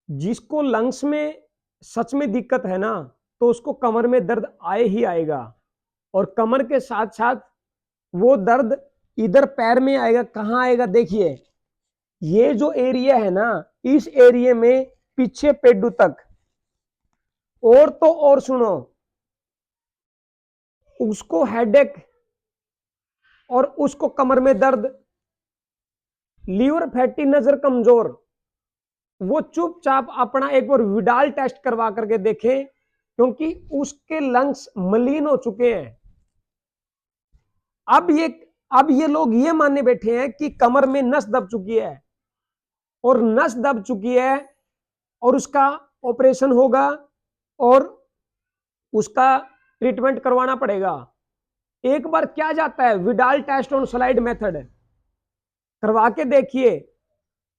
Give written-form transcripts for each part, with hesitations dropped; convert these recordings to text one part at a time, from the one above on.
जिसको लंग्स में सच में दिक्कत है ना, तो उसको कमर में दर्द आए ही आएगा, और कमर के साथ साथ वो दर्द इधर पैर में आएगा। कहां आएगा? देखिए, ये जो एरिया है ना, इस एरिया में पीछे पेडू तक, और तो और सुनो, उसको हेडेक और उसको कमर में दर्द, लीवर फैटी, नजर कमजोर, वो चुपचाप अपना एक बार विडाल टेस्ट करवा करके देखें, क्योंकि उसके लंग्स मलिन हो चुके हैं। अब ये लोग ये मानने बैठे हैं कि कमर में नस दब चुकी है, और नस दब चुकी है और उसका ऑपरेशन होगा और उसका ट्रीटमेंट करवाना पड़ेगा। एक बार क्या जाता है, Widal test on slide method करवा के देखिए,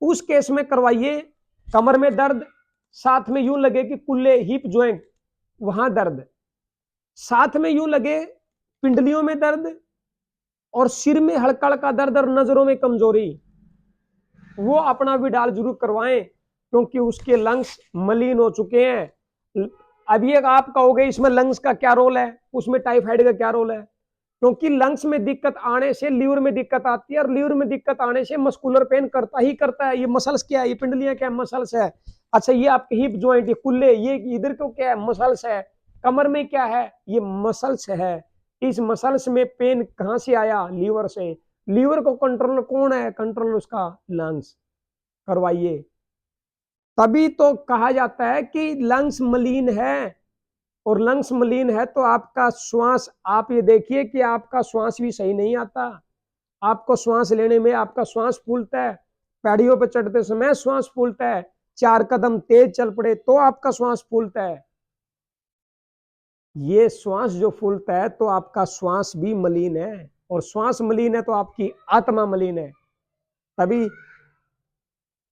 उस केस में करवाइए। कमर में दर्द, साथ में यूं लगे कि कुल्ले हिप ज्वाइंट वहां दर्द, साथ में यूं लगे पिंडलियों में दर्द, और सिर में हल्का हल्का दर्द और नजरों में कमजोरी, वो अपना विडाल जरूर करवाएं, क्योंकि उसके लंग्स मलिन हो चुके हैं। अब ये आप कहोगे इसमें लंग्स का क्या रोल है, उसमें टाइफाइड का क्या रोल है? क्योंकि लंग्स में दिक्कत आने से लीवर में दिक्कत आती है, और लीवर में दिक्कत आने से मस्कुलर पेन करता ही करता है। ये मसल्स क्या है? ये पिंडलियां क्या है? मसल्स है। अच्छा, ये आपके हिप ज्वाइंट, ये कुल्ले, ये इधर को क्या है? मसल्स है। कमर में क्या है? ये मसल्स है। इस मसल्स में पेन कहां से आया? लीवर से। लीवर को कंट्रोल कौन है? कंट्रोल उसका लंग्स। करवाइए, तभी तो कहा जाता है कि लंग्स मलिन है। और लंग्स मलिन है तो आपका श्वास, आप ये देखिए कि आपका श्वास भी सही नहीं आता। आपको श्वास लेने में आपका श्वास फूलता है, पैड़ियों पर चढ़ते समय श्वास फूलता है, 4 कदम तेज चल पड़े तो आपका श्वास फूलता है। ये श्वास जो फूलता है तो आपका श्वास भी मलिन है, और श्वास मलिन है तो आपकी आत्मा मलिन है। तभी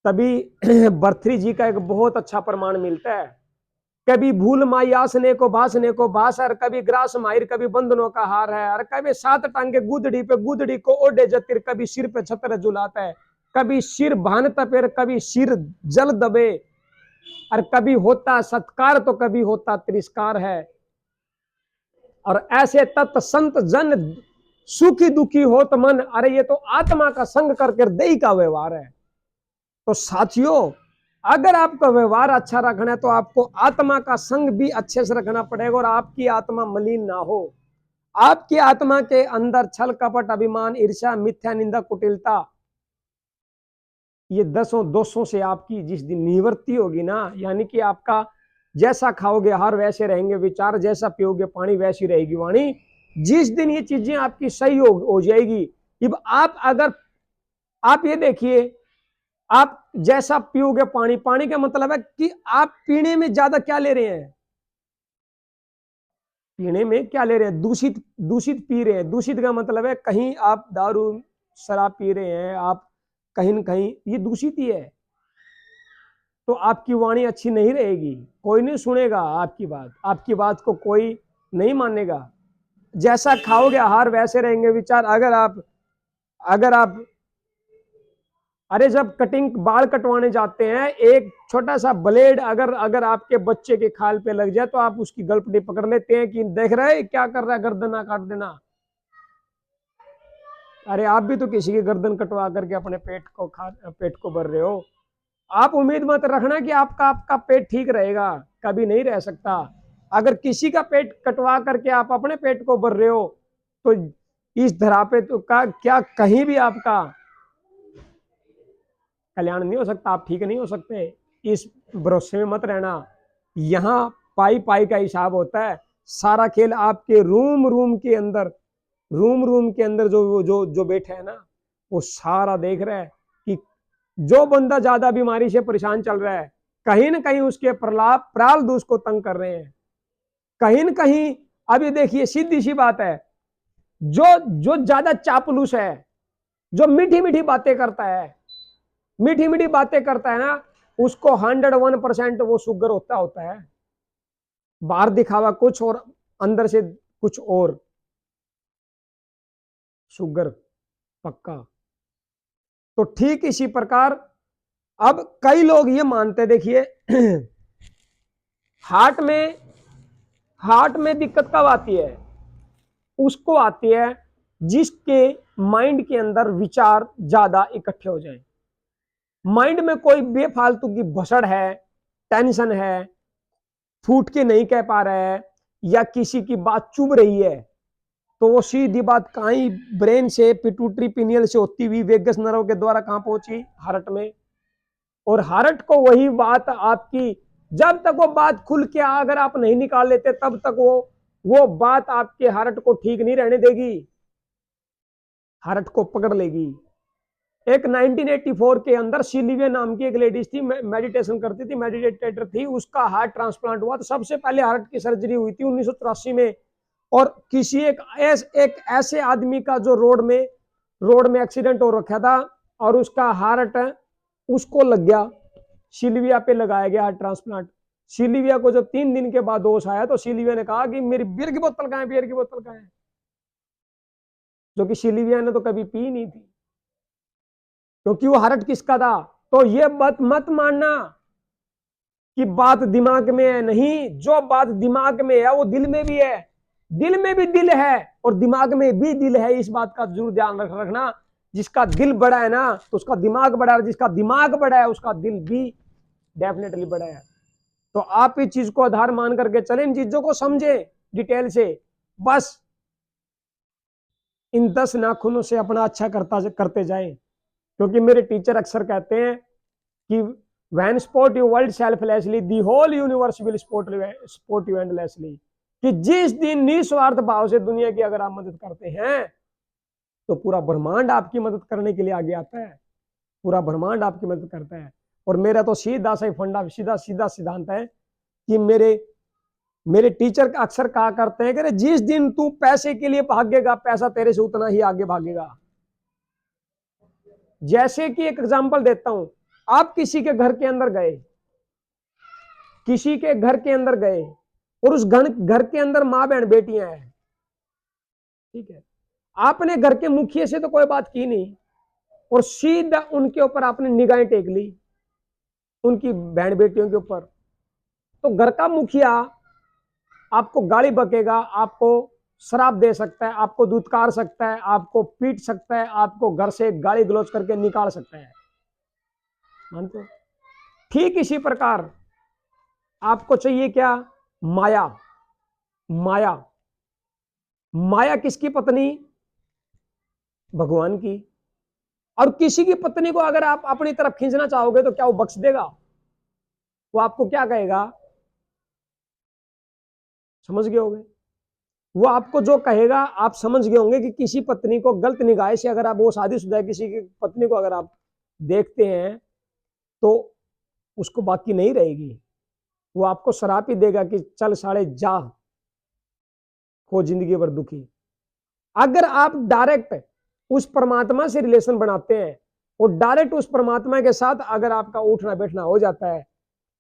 तभी भर्तृहरि जी का एक बहुत अच्छा प्रमाण मिलता है। कभी भूल माई आसने को भास, और कभी ग्रास माहिर, कभी बंधनों का हार है, और कभी 7 टांगे गुदड़ी पे गुदड़ी को ओढ़े जतिर, कभी सिर पे छतर झुलाता है, कभी सिर भानता पेर, कभी सिर जल दबे, और कभी होता सत्कार तो कभी होता तिरस्कार है। और ऐसे तत् संत जन सुखी दुखी होत मन, अरे ये तो आत्मा का संग करके दही का व्यवहार है। तो साथियों, अगर आपका व्यवहार अच्छा रखना है तो आपको आत्मा का संग भी अच्छे से रखना पड़ेगा, और आपकी आत्मा मलिन ना हो। आपकी आत्मा के अंदर छल कपट अभिमान ईर्ष्या मिथ्या निंदा कुटिलता, ये 10 दोषों से आपकी जिस दिन निवृत्ति होगी ना, यानी कि आपका जैसा खाओगे आहार वैसे रहेंगे विचार, जैसा पियोगे पानी वैसी रहेगी वाणी, जिस दिन ये चीजें आपकी सही हो जाएगी। अब आप ये देखिए, आप जैसा पियोगे पानी, पानी का मतलब है कि आप पीने में ज्यादा क्या ले रहे हैं? पीने में क्या ले रहे हैं? दूषित दूषित पी रहे हैं। दूषित का मतलब है कहीं आप दारू शराब पी रहे हैं, आप कहीं न कहीं, ये दूषित ही है। तो आपकी वाणी अच्छी नहीं रहेगी, कोई नहीं सुनेगा आपकी बात को कोई नहीं मानेगा। जैसा खाओगे आहार वैसे रहेंगे विचार। अगर आप अरे जब कटिंग बाल कटवाने जाते हैं, एक छोटा सा ब्लेड अगर अगर आपके बच्चे के खाल पे लग जाए तो आप उसकी गलपटी पकड़ लेते हैं कि देख रहे हैं क्या कर रहा है, गर्दन ना काट देना। अरे आप भी तो किसी की गर्दन कटवा करके अपने पेट को भर रहे हो। आप उम्मीद मत रखना कि आपका पेट ठीक रहेगा, कभी नहीं रह सकता। अगर किसी का पेट कटवा करके आप अपने पेट को भर रहे हो तो इस धरा पे तो क्या कहीं भी आपका कल्याण नहीं हो सकता, आप ठीक नहीं हो सकते। इस भरोसे में मत रहना। यहां पाई पाई का हिसाब होता है। सारा खेल आपके रूम के अंदर जो बैठे है ना, वो सारा देख रहा है कि जो बंदा ज्यादा बीमारी से परेशान चल रहा है, कहीं ना कहीं उसके प्रलाप प्रारब्ध उसको तंग कर रहे हैं, कहीं ना कहीं। अब ये देखिए, सीधी सी बात है, जो जो ज्यादा चापलूस है, जो मीठी मीठी बातें करता है, मीठी मीठी बातें करता है ना, उसको 101% वो शुगर होता है। बाहर दिखावा कुछ और अंदर से कुछ और, शुगर पक्का। तो ठीक इसी प्रकार अब कई लोग ये मानते, देखिए हार्ट में दिक्कत कब आती है? उसको आती है जिसके माइंड के अंदर विचार ज्यादा इकट्ठे हो जाए। माइंड में कोई बेफालतू की भसड़ है, टेंशन है, फूट के नहीं कह पा रहा है, या किसी की बात चुभ रही है, तो वो सीधी बात कहीं ब्रेन से पिट्यूटरी पिनियल से होती हुई वेगस नर्व के द्वारा कहां पहुंची? हार्ट में। और हार्ट को वही बात आपकी, जब तक वो बात खुल के अगर आप नहीं निकाल लेते, तब तक वो बात आपके हार्ट को ठीक नहीं रहने देगी, हार्ट को पकड़ लेगी। एक 1984 के अंदर सिल्विया नाम की एक लेडीज थी, मेडिटेशन करती थी, मेडिटेटर थी, उसका हार्ट ट्रांसप्लांट हुआ। तो सबसे पहले हार्ट की सर्जरी हुई थी 1983 में। और किसी एक ऐसे आदमी का जो रोड में एक्सीडेंट हो रखा था, और उसका हार्ट उसको लग गया, सिल्विया पे लगाया गया हार्ट ट्रांसप्लांट। सिल्विया को जब 3 दिन के बाद होश आया, तो सिल्विया ने कहा कि मेरी बियर की बोतल कहां है, बियर की बोतल कहां है, जो कि सिल्विया ने तो कभी पी नहीं थी, क्योंकि वो हार्ट किसका था। तो ये बात मत मानना कि बात दिमाग में है, नहीं, जो बात दिमाग में है वो दिल में भी है, दिल में भी दिल है और दिमाग में भी दिल है। इस बात का जरूर ध्यान रखना। जिसका दिल बड़ा है ना, तो उसका दिमाग बड़ा है, जिसका दिमाग बड़ा है उसका दिल भी डेफिनेटली बड़ा है। तो आप इस चीज को आधार मान करके चलें, इन चीजों को समझे डिटेल से। बस इन 10 नाखूनों से अपना अच्छा करते जाएं, क्योंकि मेरे टीचर अक्सर कहते हैं कि when sport you world selflessly the whole universe will support you endlessly, कि जिस दिन निस्वार्थ भाव से दुनिया की अगर आप मदद करते हैं, तो पूरा ब्रह्मांड आपकी मदद करने के लिए आगे आता है, पूरा ब्रह्मांड आपकी मदद करता है। और मेरा तो सीधा सा फंडा, सीधा सीधा सिद्धांत है कि मेरे टीचर अक्सर कहा करते हैं कि जिस दिन तू पैसे के लिए भागेगा, पैसा तेरे से उतना ही आगे भागेगा। जैसे कि एक एग्जांपल देता हूं, आप किसी के घर के अंदर गए, किसी के घर के अंदर गए, और उस घर के अंदर मां बहन बेटियां हैं, ठीक है, आपने घर के मुखिया से तो कोई बात की नहीं, और सीधा उनके ऊपर आपने निगाहें टेक ली, उनकी बहन बेटियों के ऊपर। तो घर का मुखिया आपको गाली बकेगा, आपको शराब दे सकता है, आपको दुत्कार सकता है, आपको पीट सकता है, आपको घर से गाली गलौज करके निकाल सकता है, मानते हो? ठीक इसी प्रकार आपको चाहिए क्या? माया। माया, माया किसकी पत्नी? भगवान की। और किसी की पत्नी को अगर आप अपनी तरफ खींचना चाहोगे, तो क्या वो बख्श देगा? वो आपको क्या कहेगा? समझ गए होंगे वो आपको जो कहेगा, आप समझ गए होंगे कि किसी पत्नी को गलत निगाह से अगर आप, वो शादीशुदा किसी की पत्नी को अगर आप देखते हैं, तो उसको बाकी नहीं रहेगी, वो आपको शराप ही देगा कि चल साले जा, हो जिंदगी भर दुखी। अगर आप डायरेक्ट उस परमात्मा से रिलेशन बनाते हैं, और डायरेक्ट उस परमात्मा के साथ अगर आपका उठना बैठना हो जाता है,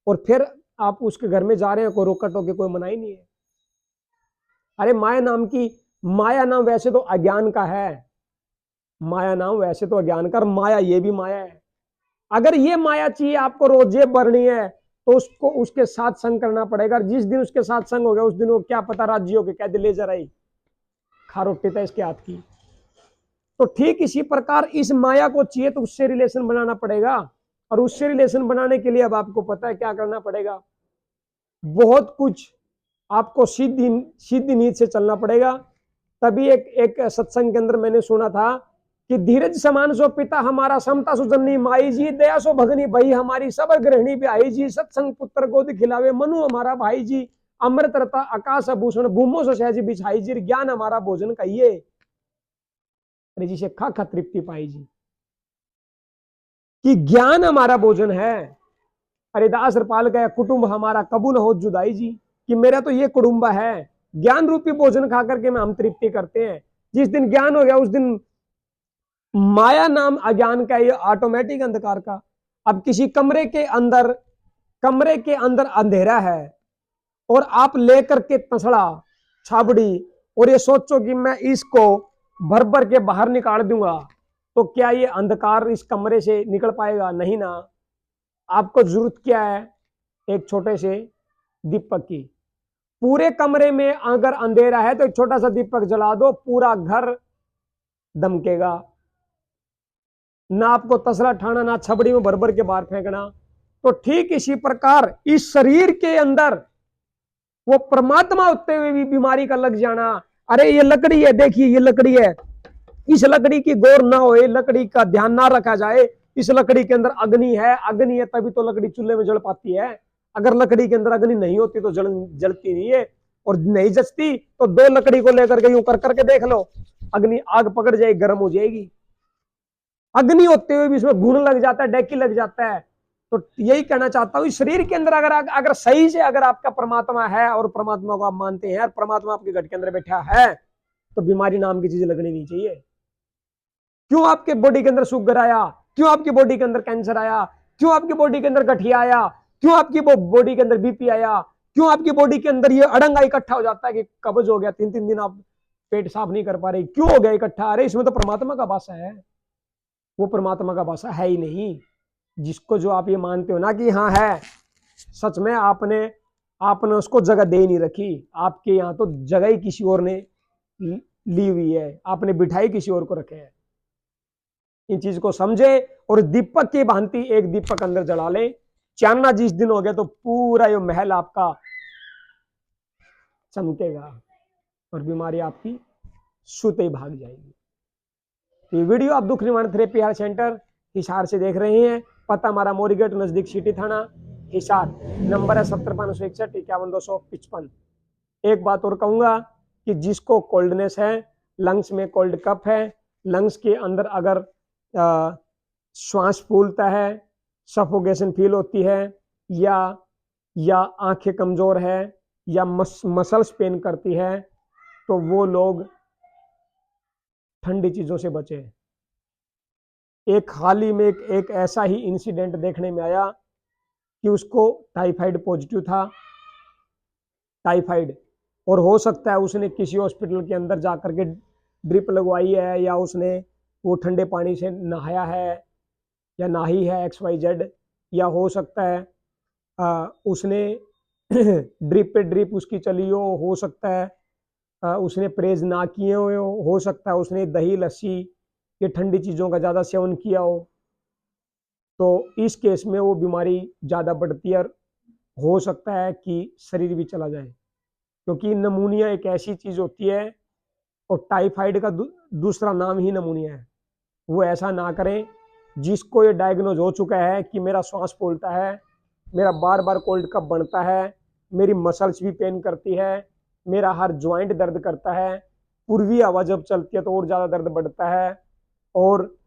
और फिर आप उसके घर में जा रहे हैं, कोई रोका टोके कोई मनाही नहीं है। अरे माया नाम वैसे तो अज्ञान का है, माया नाम वैसे तो अज्ञान का, माया ये भी माया है। अगर ये माया चाहिए आपको रोजे भरनी है, तो उसको उसके साथ संग करना पड़ेगा। जिस दिन उसके साथ संग हो गया, उस दिन वो क्या पता राज्य हो के कह दे ले जरा ही खा रोटी था इसके हाथ की। तो ठीक इसी प्रकार इस माया को चाहिए तो उससे रिलेशन बनाना पड़ेगा, और उससे रिलेशन बनाने के लिए अब आपको पता है क्या करना पड़ेगा, बहुत कुछ आपको सीधी नींद से चलना पड़ेगा। तभी एक सत्संग के अंदर मैंने सुना था कि धीरज समान सो पिता हमारा, समता सुजननी माई जी, दया सो भगनी भई हमारी, सबर ग्रहणी ब्याही जी, सत्संग पुत्र गोद खिलावे मनु हमारा भाई जी, अमृत रता आकाश भूषण भूमो सो सहज बिछाई जी, ज्ञान हमारा भोजन कहिए, अरे जी से खा खा तृप्ति पाई जी, कि ज्ञान हमारा भोजन है। हरिदास रपाल का कुटुंब हमारा कबूल हो जुदाई जी, कि मेरा तो ये कुटुंब है, ज्ञान रूपी भोजन खा करके हम तृप्ति करते हैं। जिस दिन ज्ञान हो गया, उस दिन माया नाम अज्ञान का, ये ऑटोमेटिक अंधकार का। अब किसी कमरे के अंदर अंधेरा है, और आप लेकर के तसड़ा छाबड़ी, और ये सोचो कि मैं इसको भर भर के बाहर निकाल दूंगा, तो क्या ये अंधकार इस कमरे से निकल पाएगा? नहीं ना। आपको जरूरत क्या है? एक छोटे से दीपक की। पूरे कमरे में अगर अंधेरा है तो एक छोटा सा दीपक जला दो, पूरा घर दमकेगा। ना आपको तसला ठाना, ना छबड़ी में भर भर के बाहर फेंकना। तो ठीक इसी प्रकार इस शरीर के अंदर वो परमात्मा होते हुए भी बीमारी का लग जाना। अरे ये लकड़ी है, देखिए ये लकड़ी है, इस लकड़ी की गौर ना हो, लकड़ी का ध्यान ना रखा जाए, इस लकड़ी के अंदर अग्नि है, अग्नि है तभी तो लकड़ी चूल्हे में जल पाती है। अगर लकड़ी के अंदर अग्नि नहीं होती तो जलती नहीं है। और नहीं जचती तो दो लकड़ी को लेकर के यूं कर करके देख लो, अग्नि आग पकड़ जाएगी, गर्म हो जाएगी। अग्नि होते हुए भी इसमें घुन लग जाता है, डेकी लग जाता है। तो यही कहना चाहता हूं, इस शरीर के अंदर अगर सही से अगर आपका परमात्मा है और परमात्मा को आप मानते हैं, परमात्मा आपके घर के अंदर बैठा है, तो बीमारी नाम की चीज लगनी नहीं चाहिए। क्यों आपके बॉडी के अंदर शुगर आया? क्यों आपकी बॉडी के अंदर कैंसर आया? क्यों आपकी बॉडी के अंदर गठिया आया? क्यों आपकी बॉडी के अंदर बीपी आया? क्यों आपकी बॉडी के अंदर ये अड़ंगा इकट्ठा हो जाता है कि कब्ज हो गया, 3-3 दिन आप पेट साफ नहीं कर पा रहे? क्यों हो गया इकट्ठा? अरे इसमें तो परमात्मा का वासा है। वो परमात्मा का वासा है ही नहीं। जिसको जो आप ये मानते हो ना कि हाँ है, सच में आपने उसको जगह दे नहीं रखी। आपके यहाँ तो जगह ही किसी और ने ली हुई है, आपने बिठाई किसी और को रखे है। इन चीज को समझे और दीपक की भांति एक दीपक अंदर जला ले। चानना जिस दिन हो गया तो पूरा ये महल आपका चमकेगा और बीमारी आपकी सूते ही भाग जाएगी। तो ये वीडियो आप दुख निवारण थेरेपी हेल्थ सेंटर हिसार से देख रहे हैं। पता हमारा मोरीगेट नजदीक सिटी थाना हिसार। नंबर है 70-561-51-255। एक बात और कहूंगा कि जिसको कोल्डनेस है, लंग्स में कोल्ड कफ है, लंग्स के अंदर अगर श्वास फूलता है, सफोकेशन फील होती है, या आंखें कमजोर है, या मसल्स पेन करती है, तो वो लोग ठंडी चीजों से बचे। एक हाल ही में एक ऐसा ही इंसिडेंट देखने में आया कि उसको टाइफाइड पॉजिटिव था, टाइफाइड। और हो सकता है उसने किसी हॉस्पिटल के अंदर जाकर के ड्रिप लगवाई है, या उसने वो ठंडे पानी से नहाया है या नहाई है XYZ, या हो सकता है उसने ड्रिप पे ड्रिप उसकी चली हो सकता है उसने परहेज ना किए हो सकता है उसने दही लस्सी ये ठंडी चीज़ों का ज़्यादा सेवन किया हो। तो इस केस में वो बीमारी ज़्यादा बढ़ती है और हो सकता है कि शरीर भी चला जाए, क्योंकि नमूनिया एक ऐसी चीज़ होती है और टाइफाइड का दूसरा नाम ही नमूनिया है। वो ऐसा ना करें। जिसको ये डायग्नोज हो चुका है कि मेरा श्वास फूलता है, मेरा बार बार कोल्ड कफ बनता है, मेरी मसल्स भी पेन करती है, मेरा हर ज्वाइंट दर्द करता है, पूर्वी हवा जब चलती है तो और ज़्यादा दर्द बढ़ता है, और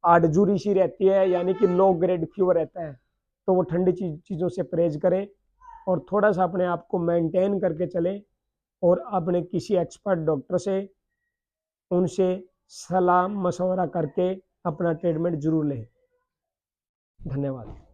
आड़जूरी सी रहती है, यानी कि लो ग्रेड फीवर रहता है, तो वो ठंडी चीज़ों से परहेज करें और थोड़ा सा अपने आप को मेंटेन करके चलें और अपने किसी एक्सपर्ट डॉक्टर से उनसे सलाह मशवरा करके अपना ट्रीटमेंट जरूर लें। धन्यवाद।